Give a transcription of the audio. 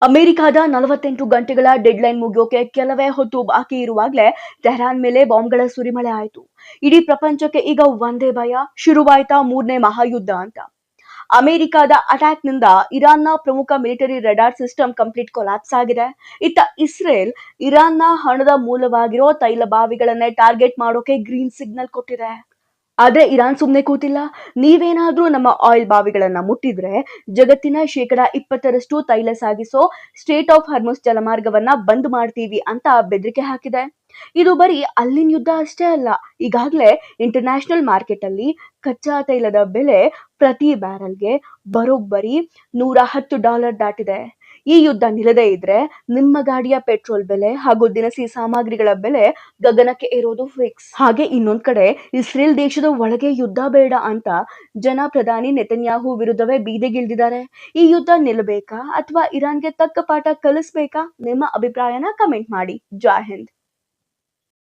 ಅಮೆರಿಕದ 48 ಗಂಟೆಗಳ ಡೆಡ್ಲೈನ್ ಮುಗಿಯೋಕೆ ಕೆಲವೇ ಹೊತ್ತು ಬಾಕಿ ಇರುವಾಗಲೇ ಟೆಹರಾನ್ ಮೇಲೆ ಬಾಂಬ್ಗಳ ಸುರಿಮಳೆ ಆಯಿತು. ಇಡೀ ಪ್ರಪಂಚಕ್ಕೆ ಈಗ ಒಂದೇ ಭಯ, ಶುರುವಾಯ್ತಾ ಮೂರನೇ ಮಹಾಯುದ್ಧ ಅಂತ. ಅಮೆರಿಕದ ಅಟ್ಯಾಕ್ ನಿಂದ ಇರಾನ್ನ ಪ್ರಮುಖ military radar system complete collapse ಆಗಿದೆ. ಇತ್ತ ಇಸ್ರೇಲ್ ಇರಾನ್ನ ಹಣದ ಮೂಲವಾಗಿರೋ ತೈಲ ಬಾವಿಗಳನ್ನೇ ಟಾರ್ಗೆಟ್ ಮಾಡೋಕೆ ಗ್ರೀನ್ ಸಿಗ್ನಲ್ ಕೊಟ್ಟಿದೆ. ಆದ್ರೆ ಇರಾನ್ ಸುಮ್ನೆ ಕೂತಿಲ್ಲ. ನೀವೇನಾದ್ರೂ ನಮ್ಮ ಆಯಿಲ್ ಬಾವಿಗಳನ್ನ ಮುಟ್ಟಿದ್ರೆ ಜಗತ್ತಿನ 20% ತೈಲ ಸಾಗಿಸೋ ಸ್ಟ್ರೇಟ್ ಆಫ್ ಹಾರ್ಮುಜ್ ಜಲಮಾರ್ಗವನ್ನ ಬಂದ್ ಮಾಡ್ತೀವಿ ಅಂತ ಬೆದರಿಕೆ ಹಾಕಿದೆ. ಇದು ಬರೀ ಅಲ್ಲಿನ ಯುದ್ಧ ಅಷ್ಟೇ ಅಲ್ಲ, ಈಗಾಗಲೇ ಇಂಟರ್ನ್ಯಾಷನಲ್ ಮಾರ್ಕೆಟ್ ಅಲ್ಲಿ ಕಚ್ಚಾ ತೈಲದ ಬೆಲೆ ಪ್ರತಿ ಬ್ಯಾರಲ್ಗೆ ಬರೋಬ್ಬರಿ $110 ದಾಟಿದೆ. ಈ ಯುದ್ಧ ನಿಲ್ಲದೇ ಇದ್ರೆ ನಿಮ್ಮ ಗಾಡಿಯ ಪೆಟ್ರೋಲ್ ಬೆಲೆ ಹಾಗೂ ದಿನಸಿ ಸಾಮಗ್ರಿಗಳ ಬೆಲೆ ಗಗನಕ್ಕೆ ಏರೋದು ಫಿಕ್ಸ್. ಹಾಗೆ ಇನ್ನೊಂದ್ ಕಡೆ ಇಸ್ರೇಲ್ ದೇಶದ ಒಳಗೆ ಯುದ್ಧ ಬೇಡ ಅಂತ ಪ್ರಧಾನಿ ನೆತನ್ಯಾಹು ವಿರುದ್ಧವೇ ಬೀದಿಗಿಳಿದಿದ್ದಾರೆ. ಈ ಯುದ್ಧ ನಿಲ್ಲಬೇಕಾ ಅಥವಾ ಇರಾನ್ಗೆ ತಕ್ಕ ಪಾಠ ಕಲಿಸ್ಬೇಕಾ? ನಿಮ್ಮ ಅಭಿಪ್ರಾಯನ ಕಮೆಂಟ್ ಮಾಡಿ. ಜೈ ಹಿಂದ್.